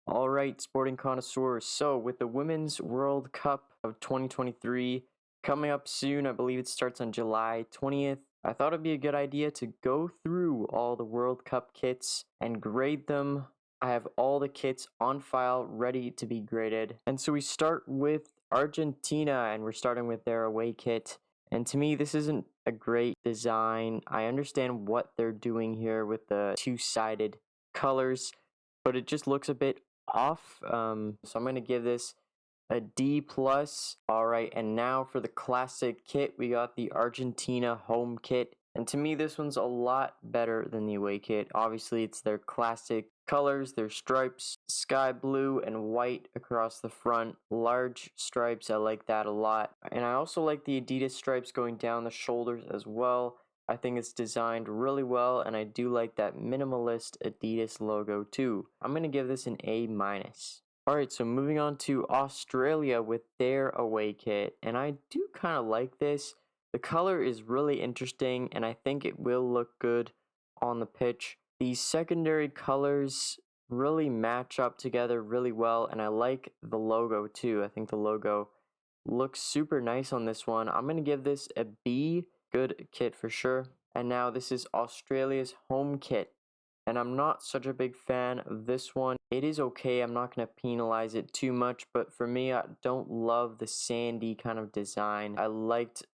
All right, sporting connoisseurs. So, with the Women's World Cup of 2023 coming up soon, I believe it starts on July 20th. I thought it'd be a good idea to go through all the World Cup kits and grade them. I have all the kits on file ready to be graded. And so we start with Argentina, and we're starting with their away kit. And to me, this isn't a great design. I understand what they're doing here with the two-sided colors, but it just looks a bit off. So I'm gonna give this a D plus. All right, and now for the classic kit, we got the Argentina home kit. And to me, this one's a lot better than the away kit. Obviously, it's their classic colors, their stripes, sky blue and white across the front. Large stripes, I like that a lot. And I also like the Adidas stripes going down the shoulders as well. I think it's designed really well, and I do like that minimalist Adidas logo too. I'm going to give this an A minus. Alright, so moving on to Australia with their away kit, and I do kind of like this. The color is really interesting, and I think it will look good on the pitch. These secondary colors really match up together really well, and I like the logo too. I think the logo looks super nice on this one. I'm going to give this a B. Good kit for sure. And now this is Australia's home kit. And I'm not such a big fan of this one. It is okay. I'm not going to penalize it too much. But for me, I don't love the sandy kind of design. I liked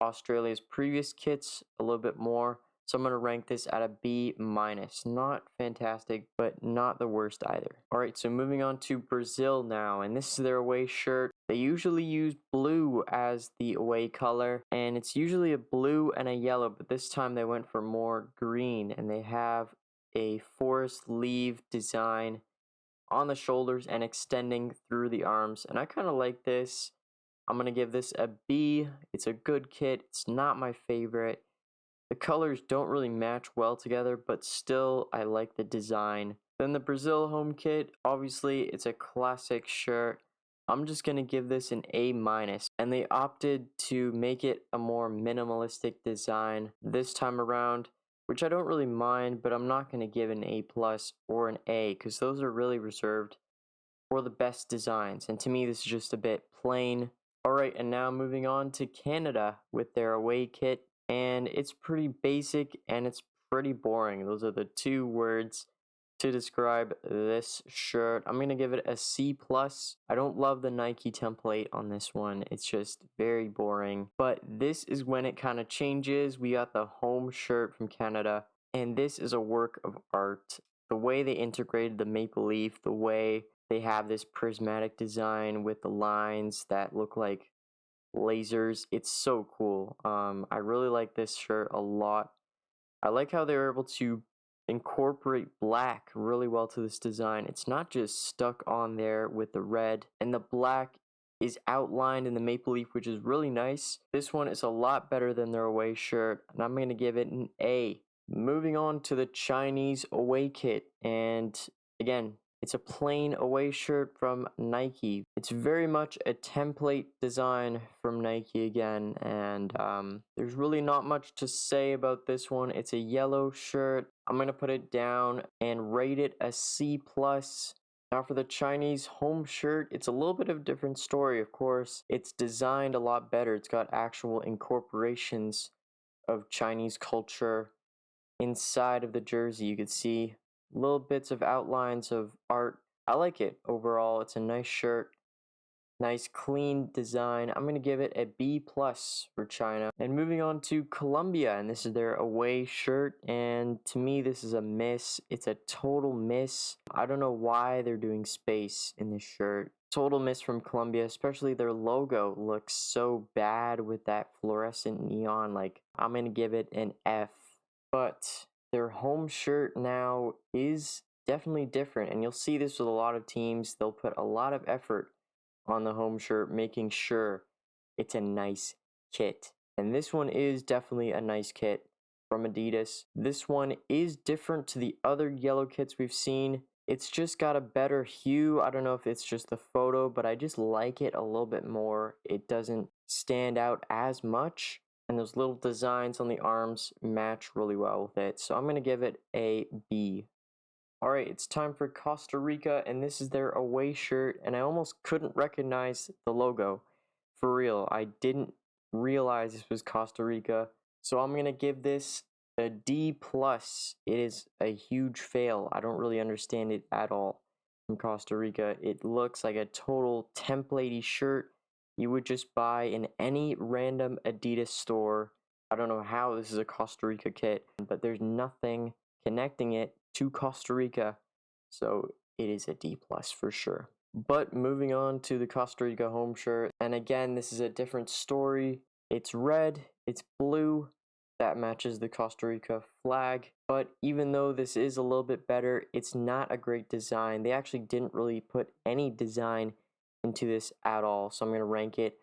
Australia's previous kits a little bit more. So I'm going to rank this at a B minus. Not fantastic, but not the worst either. Alright, so moving on to Brazil now. And this is their away shirt. They usually use blue as the away color. And it's usually a blue and a yellow. But this time they went for more green. And they have a forest leaf design on the shoulders and extending through the arms. And I kind of like this. I'm going to give this a B. It's a good kit. It's not my favorite. The colors don't really match well together, but still I like the design. Then the Brazil home kit, obviously it's a classic shirt. I'm just going to give this an A minus. And they opted to make it a more minimalistic design this time around, which I don't really mind, but I'm not going to give an A plus or an A because those are really reserved for the best designs. And to me, this is just a bit plain. Alright, and now moving on to Canada with their away kit. And it's pretty basic and it's pretty boring. Those are the two words to describe this shirt. I'm going to give it a C plus. I don't love the Nike template on this one. It's just very boring. But this is when it kind of changes. We got the home shirt from Canada, and this is a work of art. The way they integrated the maple leaf, the way they have this prismatic design with the lines that look like lasers, it's so cool. I really like this shirt a lot. I like how they were able to incorporate black really well to this design. It's not just stuck on there with the red, and the black is outlined in the maple leaf, which is really nice. This one is a lot better than their away shirt, and I'm going to give it an A. Moving on to the Chinese away kit, and again, it's a plain away shirt from Nike. It's very much a template design from Nike again, and there's really not much to say about this one. It's a yellow shirt. I'm going to put it down and rate it a C plus. Now for the Chinese home shirt, it's a little bit of a different story, of course. It's designed a lot better. It's got actual incorporations of Chinese culture inside of the jersey. You could see little bits of outlines of art. I like it overall. It's a nice shirt, nice clean design. I'm going to give it a B plus for China. And moving on to Colombia, and this is their away shirt, and to me this is a miss. It's a total miss. I don't know why they're doing space in this shirt. Total miss from Colombia, especially their logo looks so bad with that fluorescent neon. Like, I'm going to give it an F. But their home shirt now is definitely different, and you'll see this with a lot of teams. They'll put a lot of effort on the home shirt, making sure it's a nice kit. And this one is definitely a nice kit from Adidas. This one is different to the other yellow kits we've seen. It's just got a better hue. I don't know if it's just the photo, but I just like it a little bit more. It doesn't stand out as much, and those little designs on the arms match really well with it. So I'm going to give it a B. Alright, it's time for Costa Rica, and this is their away shirt, and I almost couldn't recognize the logo. For real, I didn't realize this was Costa Rica, so I'm gonna give this a D+. It is a huge fail. I don't really understand it at all from Costa Rica. It looks like a total templatey shirt you would just buy in any random Adidas store. I don't know how this is a Costa Rica kit, but there's nothing connecting it to Costa Rica, so it is a D+ for sure. But moving on to the Costa Rica home shirt, and again, this is a different story. It's red, it's blue, that matches the Costa Rica flag, but even though this is a little bit better, it's not a great design. They actually didn't really put any design into this at all, so I'm going to rank it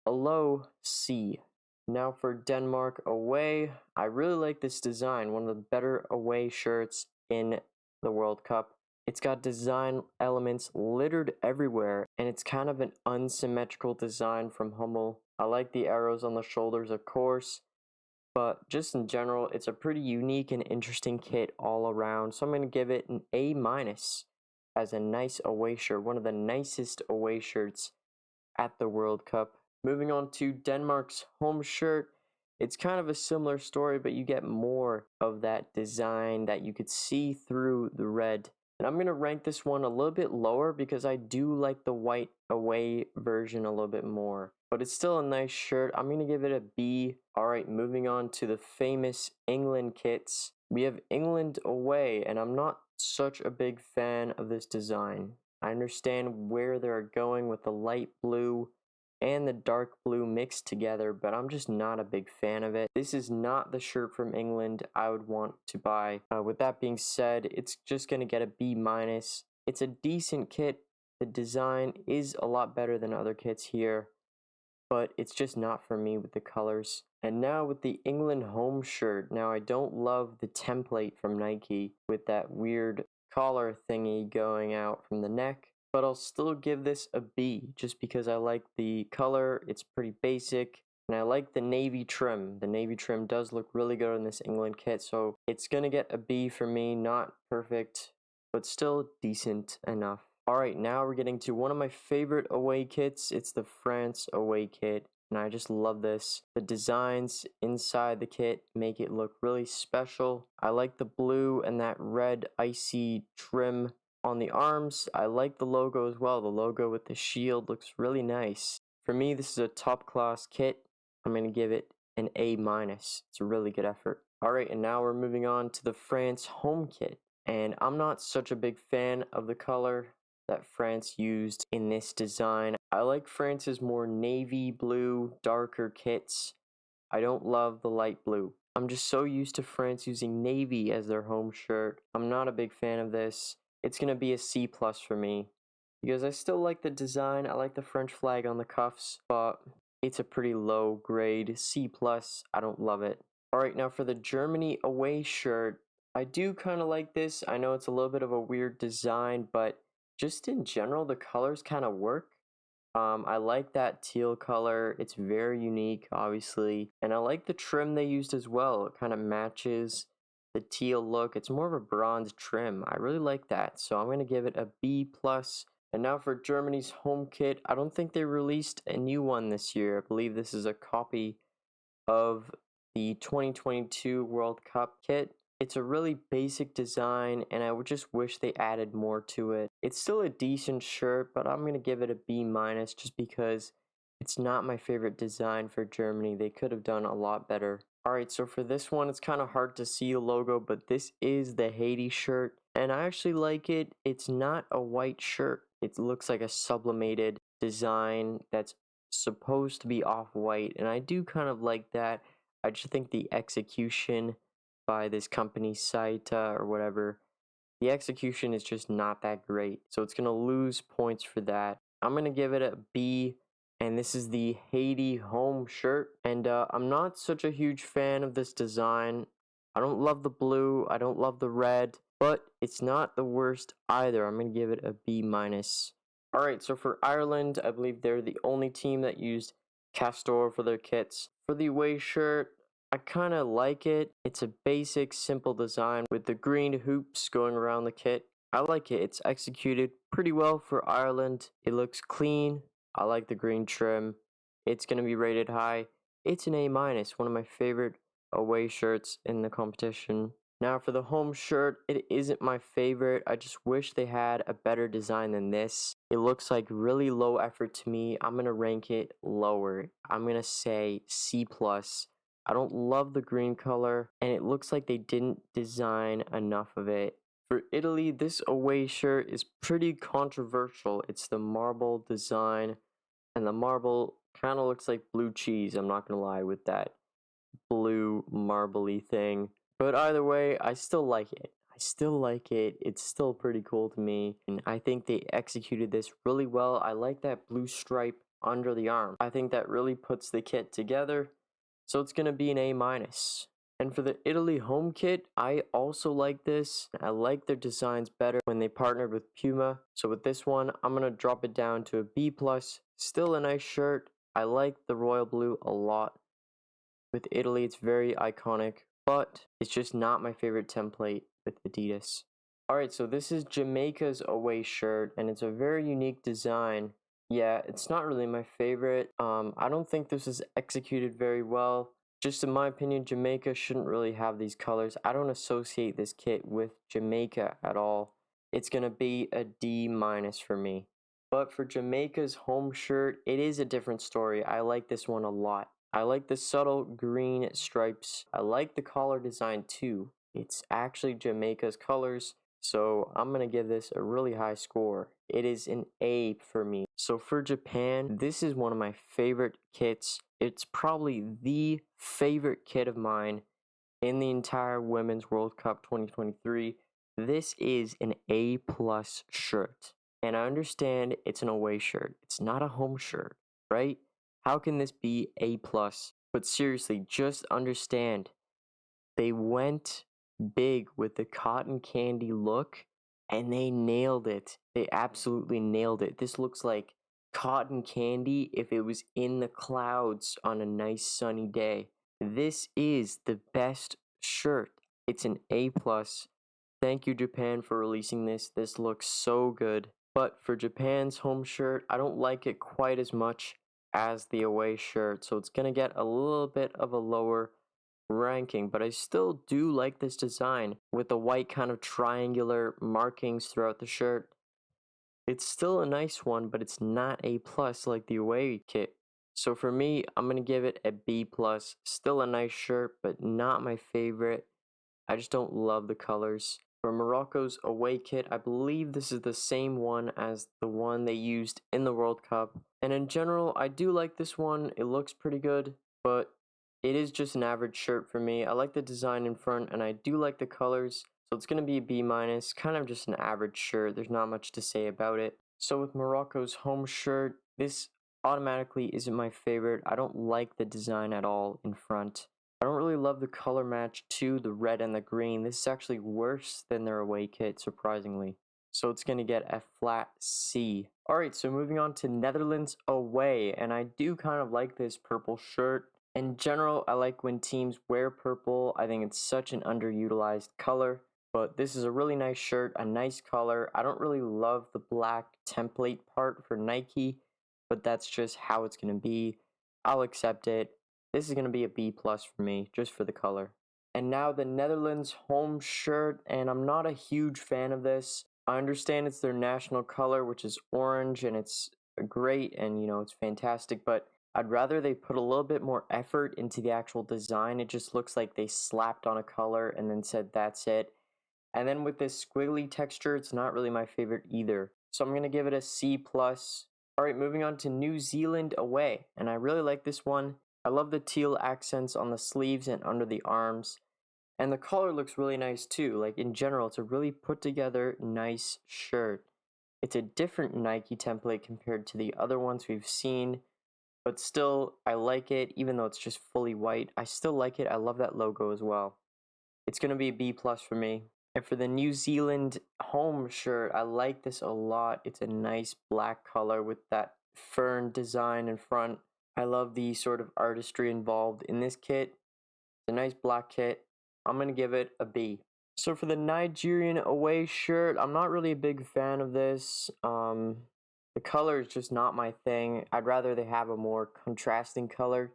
a low C. Now for Denmark away, I really like this design, one of the better away shirts in the World Cup. It's got design elements littered everywhere, and it's kind of an unsymmetrical design from Hummel. I like the arrows on the shoulders, of course, but just in general, it's a pretty unique and interesting kit all around, so I'm going to give it an A- as a nice away shirt, one of the nicest away shirts at the World Cup. Moving on to Denmark's home shirt, it's kind of a similar story, but you get more of that design that you could see through the red. And I'm going to rank this one a little bit lower because I do like the white away version a little bit more. But it's still a nice shirt. I'm going to give it a B. Alright, moving on to the famous England kits. We have England away, and I'm not such a big fan of this design. I understand where they're going with the light blue and the dark blue mixed together, but I'm just not a big fan of it. This is not the shirt from England I would want to buy. With that being said, it's just going to get a B-. It's a decent kit. The design is a lot better than other kits here, but it's just not for me with the colors. And now with the England home shirt. Now I don't love the template from Nike with that weird collar thingy going out from the neck, but I'll still give this a B just because I like the color. It's pretty basic, and I like the navy trim. The navy trim does look really good in this England kit, so it's gonna get a B for me. Not perfect, but still decent enough. Alright, now we're getting to one of my favorite away kits. It's the France away kit, and I just love this. The designs inside the kit make it look really special. I like the blue and that red icy trim on the arms. I like the logo as well. The logo with the shield looks really nice. For me, this is a top class kit. I'm going to give it an A-. It's a really good effort. Alright, and now we're moving on to the France home kit. And I'm not such a big fan of the color that France used in this design. I like France's more navy blue, darker kits. I don't love the light blue. I'm just so used to France using navy as their home shirt. I'm not a big fan of this. It's gonna be a C+ for me because I still like the design. I like the French flag on the cuffs, but it's a pretty low grade C+. I don't love it. Alright, now for the Germany away shirt, I do kind of like this. I know it's a little bit of a weird design, but just in general, the colors kind of work. I like that teal color. It's very unique, obviously. And I like the trim they used as well. It kind of matches the teal look. It's more of a bronze trim. I really like that. So I'm going to give it a B+. And now for Germany's home kit. I don't think they released a new one this year. I believe this is a copy of the 2022 World Cup kit. It's a really basic design, and I would just wish they added more to it. It's still a decent shirt, but I'm going to give it a B- just because it's not my favorite design for Germany. They could have done a lot better. Alright, so for this one, it's kind of hard to see the logo, but this is the Haiti shirt, and I actually like it. It's not a white shirt. It looks like a sublimated design that's supposed to be off-white, and I do kind of like that. I just think the execution by this company's site or whatever, the execution is just not that great. So it's going to lose points for that. I'm going to give it a B, and this is the Haiti home shirt. And I'm not such a huge fan of this design. I don't love the blue. I don't love the red, but it's not the worst either. I'm going to give it a B-. Alright, so for Ireland, I believe they're the only team that used Castor for their kits. For the away shirt, I kind of like it. It's a basic, simple design with the green hoops going around the kit. I like it. It's executed pretty well for Ireland. It looks clean. I like the green trim. It's going to be rated high. It's an A minus, one of my favorite away shirts in the competition. Now for the home shirt, it isn't my favorite. I just wish they had a better design than this. It looks like really low effort to me. I'm going to rank it lower. I'm going to say C plus. I don't love the green color, and it looks like they didn't design enough of it. For Italy, this away shirt is pretty controversial. It's the marble design, and the marble kind of looks like blue cheese, I'm not gonna lie, with that blue marbly thing. But either way, I still like it. I still like it. It's still pretty cool to me. And I think they executed this really well. I like that blue stripe under the arm. I think that really puts the kit together. So it's going to be an A minus. And for the Italy home kit, I also like this. I like their designs better when they partnered with Puma. So with this one, I'm going to drop it down to a B plus. Still a nice shirt. I like the royal blue a lot. With Italy, it's very iconic, but it's just not my favorite template with Adidas. Alright, so this is Jamaica's away shirt, and it's a very unique design. Yeah, it's not really my favorite. I don't think this is executed very well. Just in my opinion, Jamaica shouldn't really have these colors. I don't associate this kit with Jamaica at all. It's gonna be a D minus for me. But for Jamaica's home shirt, it is a different story. I like this one a lot. I like the subtle green stripes. I like the collar design too. It's actually Jamaica's colors, so I'm gonna give this a really high score. It is an A for me. So for Japan, this is one of my favorite kits. It's probably the favorite kit of mine in the entire Women's World Cup 2023. This is an A plus shirt. And I understand it's an away shirt. It's not a home shirt, right? How can this be A plus? But seriously, just understand they went big with the cotton candy look and they nailed it. They absolutely nailed it. This looks like cotton candy if it was in the clouds on a nice sunny day. This is the best shirt. It's an A plus. Thank you, Japan, for releasing this. This looks so good. But for Japan's home shirt, I don't like it quite as much as the away shirt, so it's gonna get a little bit of a lower ranking, but I still do like this design with the white kind of triangular markings throughout the shirt. It's still a nice one, but it's not A plus like the away kit. So for me, I'm gonna give it a B plus. Still a nice shirt, but not my favorite. I just don't love the colors. For Morocco's away kit, I believe this is the same one as the one they used in the World Cup. And in general, I do like this one. It looks pretty good, but it is just an average shirt for me. I like the design in front, and I do like the colors. So it's going to be a B minus, kind of just an average shirt. There's not much to say about it. So with Morocco's home shirt, this automatically isn't my favorite. I don't like the design at all in front. I don't really love the color match to the red and the green. This is actually worse than their away kit, surprisingly. So it's going to get a flat C. Alright, so moving on to Netherlands away. And I do kind of like this purple shirt. In general, I like when teams wear purple. I think it's such an underutilized color. But this is a really nice shirt, a nice color. I don't really love the black template part for Nike, but that's just how it's going to be. I'll accept it. This is going to be a B plus for me, just for the color. And now the Netherlands home shirt, and I'm not a huge fan of this. I understand it's their national color, which is orange, and it's great, and it's fantastic, but I'd rather they put a little bit more effort into the actual design. It just looks like they slapped on a color and then said that's it. And then with this squiggly texture, it's not really my favorite either. So I'm going to give it a C plus. Alright, moving on to New Zealand away, and I really like this one. I love the teal accents on the sleeves and under the arms. And the color looks really nice too. Like in general, it's a really put together, nice shirt. It's a different Nike template compared to the other ones we've seen. But still, I like it, even though it's just fully white. I still like it. I love that logo as well. It's going to be a B plus for me. And for the New Zealand home shirt, I like this a lot. It's a nice black color with that fern design in front. I love the sort of artistry involved in this kit. a nice black kit. I'm gonna give it a B. So for the Nigerian away shirt, I'm not really a big fan of this. The color is just not my thing. I'd rather they have a more contrasting color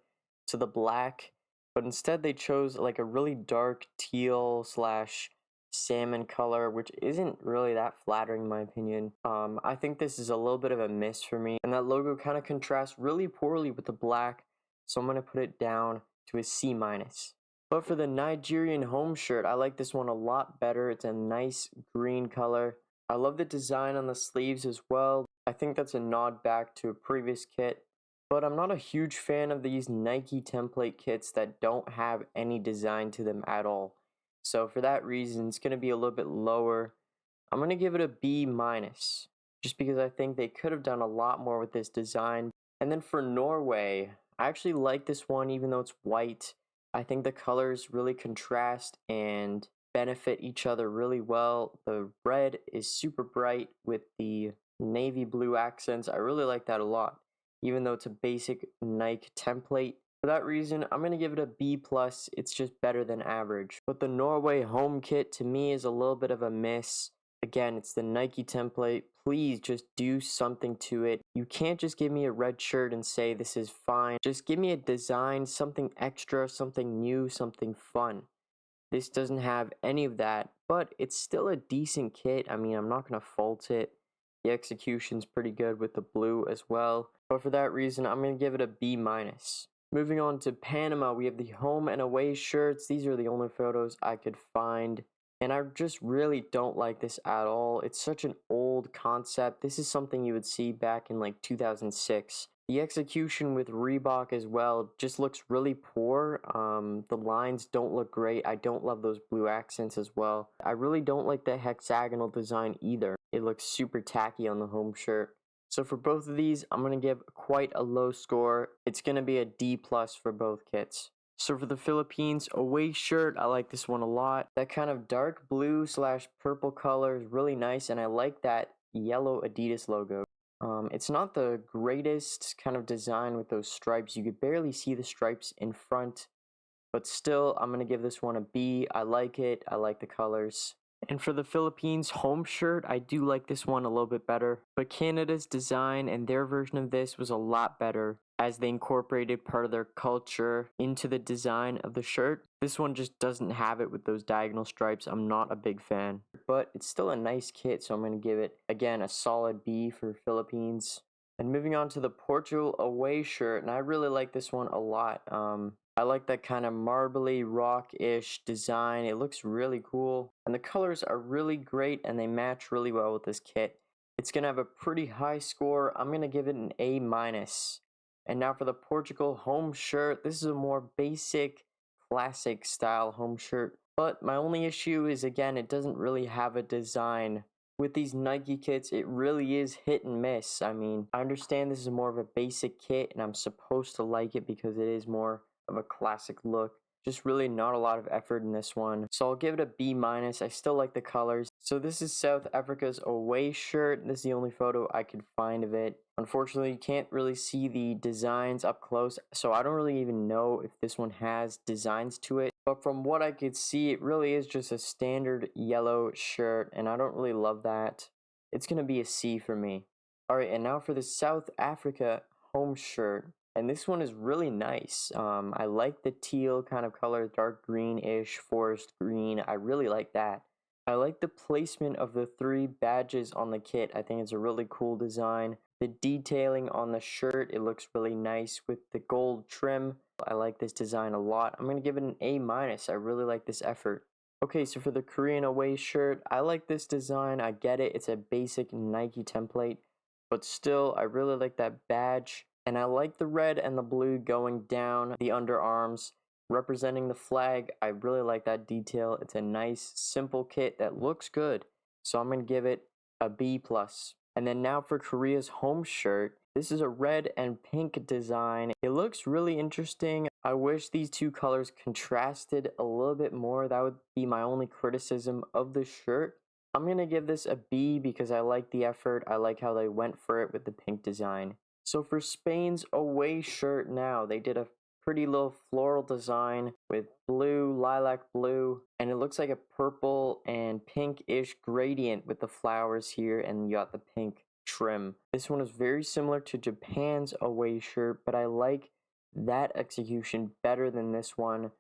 to the black, but instead they chose like a really dark teal slash salmon color, which isn't really that flattering in my opinion. I think this is a little bit of a miss for me, and that logo kind of contrasts really poorly with the black, so I'm gonna put it down to a C minus. But for the Nigerian home shirt, I like this one a lot better. It's a nice green color. I love the design on the sleeves as well. I think that's a nod back to a previous kit. But I'm not a huge fan of these Nike template kits that don't have any design to them at all. So for that reason, it's going to be a little bit lower. I'm going to give it a B minus, just because I think they could have done a lot more with this design. And then for Norway, I actually like this one even though it's white. I think the colors really contrast and benefit each other really well. The red is super bright with the navy blue accents. I really like that a lot, even though it's a basic Nike template. For that reason, I'm going to give it a B+. It's just better than average. But the Norway home kit to me is a little bit of a miss. Again, it's the Nike template. Please just do something to it. You can't just give me a red shirt and say this is fine. Just give me a design, something extra, something new, something fun. This doesn't have any of that, but it's still a decent kit. I mean, I'm not going to fault it. The execution's pretty good with the blue as well. But for that reason, I'm going to give it a B-. Moving on to Panama, we have the home and away shirts. These are the only photos I could find. And I just really don't like this at all. It's such an old concept. This is something you would see back in like 2006. The execution with Reebok as well just looks really poor. The lines don't look great. I don't love those blue accents as well. I really don't like the hexagonal design either. It looks super tacky on the home shirt. So for both of these, I'm going to give quite a low score. It's going to be a D+ for both kits. So for the Philippines away shirt, I like this one a lot. That kind of dark blue slash purple color is really nice, and I like that yellow Adidas logo. It's not the greatest kind of design with those stripes. You could barely see the stripes in front, but still, I'm going to give this one a B. I like it. I like the colors. And for the Philippines home shirt, I do like this one a little bit better. But Canada's design and their version of this was a lot better, as they incorporated part of their culture into the design of the shirt. This one just doesn't have it with those diagonal stripes. I'm not a big fan. But it's still a nice kit, so I'm going to give it, again, a solid B for Philippines. And moving on to the Portugal away shirt, and I really like this one a lot. I like that kind of marbly rock-ish design. It looks really cool. And the colors are really great and they match really well with this kit. It's going to have a pretty high score. I'm going to give it an A-. And now for the Portugal home shirt. This is a more basic, classic style home shirt. But my only issue is, again, it doesn't really have a design. With these Nike kits, it really is hit and miss. I mean, I understand this is more of a basic kit and I'm supposed to like it because it is more of a classic look. Just really not a lot of effort in this one. So I'll give it a B-. I still like the colors. So this is South Africa's away shirt. This is the only photo I could find of it. Unfortunately, you can't really see the designs up close, so I don't really even know if this one has designs to it. But from what I could see, it really is just a standard yellow shirt, and I don't really love that. It's going to be a C for me. Alright, and now for the South Africa home shirt. And this one is really nice. I like the teal kind of color, dark green-ish, forest green. I really like that. I like the placement of the 3 badges on the kit. I think it's a really cool design. The detailing on the shirt, it looks really nice with the gold trim. I like this design a lot. I'm going to give it an A-. I really like this effort. Okay, so for the Korean away shirt, I like this design. I get it. It's a basic Nike template. But still, I really like that badge. And I like the red and the blue going down the underarms, representing the flag. I really like that detail. It's a nice, simple kit that looks good. So I'm going to give it a B+. And then now for Korea's home shirt. This is a red and pink design. It looks really interesting. I wish these two colors contrasted a little bit more. That would be my only criticism of the shirt. I'm going to give this a B because I like the effort. I like how they went for it with the pink design. So for Spain's away shirt now, they did a pretty little floral design with blue, lilac blue, and it looks like a purple and pinkish gradient with the flowers here, and you got the pink trim. This one is very similar to Japan's away shirt, but I like that execution better than this one.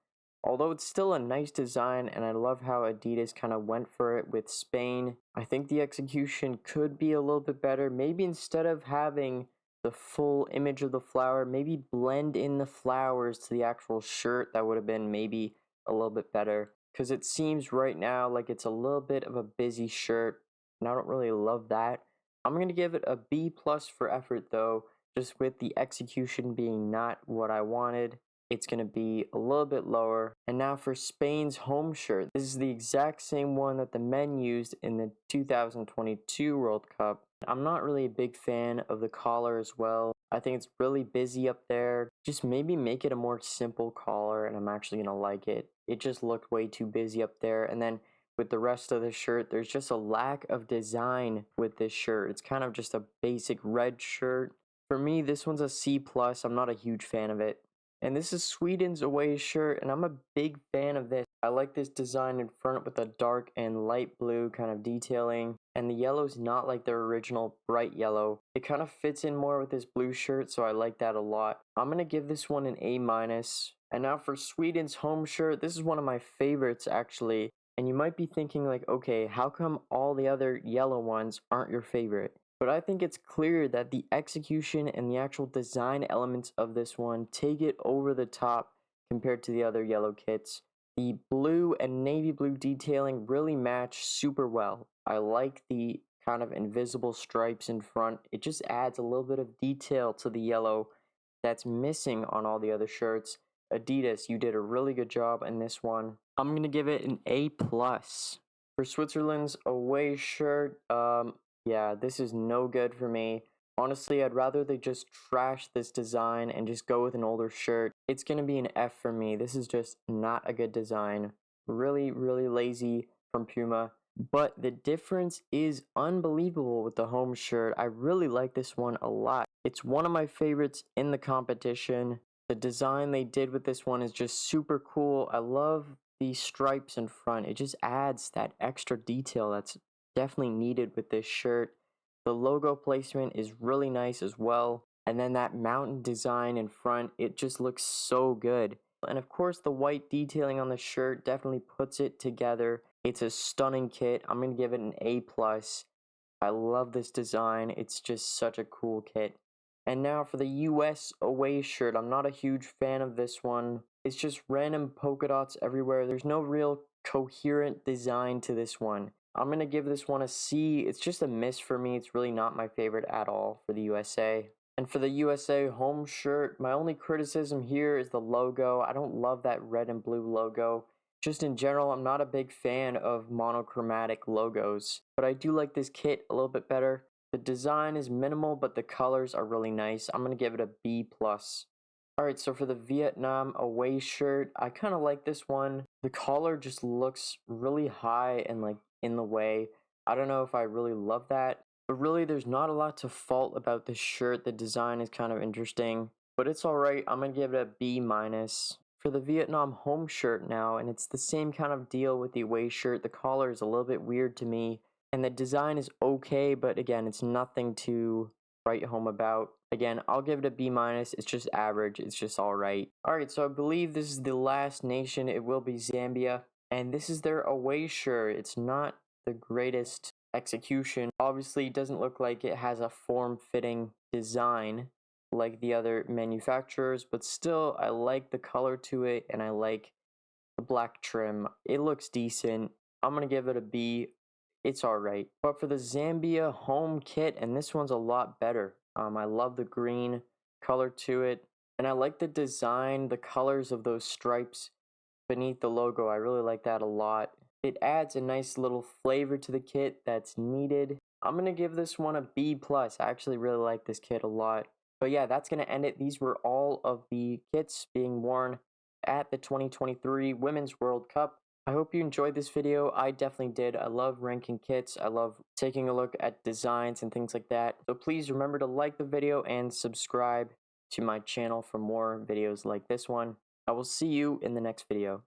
Although it's still a nice design, and I love how Adidas kind of went for it with Spain. I think the execution could be a little bit better. Maybe instead of having the full image of the flower, maybe blend in the flowers to the actual shirt. That would have been maybe a little bit better. Because it seems right now like it's a little bit of a busy shirt, and I don't really love that. I'm going to give it a B+ for effort though, just with the execution being not what I wanted. It's going to be a little bit lower. And now for Spain's home shirt. This is the exact same one that the men used in the 2022 World Cup. I'm not really a big fan of the collar as well. I think it's really busy up there. Just maybe make it a more simple collar and I'm actually going to like it. It just looked way too busy up there. And then with the rest of the shirt, there's just a lack of design with this shirt. It's kind of just a basic red shirt. For me, this one's a C+. I'm not a huge fan of it. And this is Sweden's away shirt, and I'm a big fan of this. I like this design in front with a dark and light blue kind of detailing. And the yellow's not like their original bright yellow. It kind of fits in more with this blue shirt, so I like that a lot. I'm going to give this one an A-. And now for Sweden's home shirt, this is one of my favorites actually. And you might be thinking like, okay, how come all the other yellow ones aren't your favorite? But I think it's clear that the execution and the actual design elements of this one take it over the top compared to the other yellow kits. The blue and navy blue detailing really match super well. I like the kind of invisible stripes in front. It just adds a little bit of detail to the yellow that's missing on all the other shirts. Adidas, you did a really good job in this one. I'm going to give it an A+. For Switzerland's away shirt, yeah, this is no good for me. Honestly, I'd rather they just trash this design and just go with an older shirt. It's going to be an F for me. This is just not a good design. Really, really lazy from Puma. But the difference is unbelievable with the home shirt. I really like this one a lot. It's one of my favorites in the competition. The design they did with this one is just super cool. I love the stripes in front. It just adds that extra detail that's definitely needed with this shirt. The logo placement is really nice as well. And then that mountain design in front, it just looks so good. And of course the white detailing on the shirt definitely puts it together. It's a stunning kit. I'm going to give it an A+. I love this design. It's just such a cool kit. And now for the US away shirt. I'm not a huge fan of this one. It's just random polka dots everywhere. There's no real coherent design to this one. I'm going to give this one a C. It's just a miss for me. It's really not my favorite at all for the USA. And for the USA home shirt, my only criticism here is the logo. I don't love that red and blue logo. Just in general, I'm not a big fan of monochromatic logos. But I do like this kit a little bit better. The design is minimal, but the colors are really nice. I'm going to give it a B+. Alright, so for the Vietnam away shirt, I kind of like this one. The collar just looks really high and like in the way. I don't know if I really love that, but really there's not a lot to fault about this shirt. The design is kind of interesting, but it's alright. I'm gonna give it a B-. For the Vietnam home shirt now, and it's the same kind of deal with the away shirt. The collar is a little bit weird to me, and the design is okay, but again, it's nothing to write home about. Again, I'll give it a B-. It's just average. It's just alright. Alright, so I believe this is the last nation. It will be Zambia. And this is their away shirt. It's not the greatest execution. Obviously, it doesn't look like it has a form-fitting design like the other manufacturers, but still, I like the color to it, and I like the black trim. It looks decent. I'm going to give it a B. It's alright. But for the Zambia home kit, and this one's a lot better. I love the green color to it, and I like the design, the colors of those stripes beneath the logo. I really like that a lot. It adds a nice little flavor to the kit that's needed. I'm going to give this one a B+. I actually really like this kit a lot. But yeah, that's going to end it. These were all of the kits being worn at the 2023 Women's World Cup. I hope you enjoyed this video. I definitely did. I love ranking kits. I love taking a look at designs and things like that. So please remember to like the video and subscribe to my channel for more videos like this one. I will see you in the next video.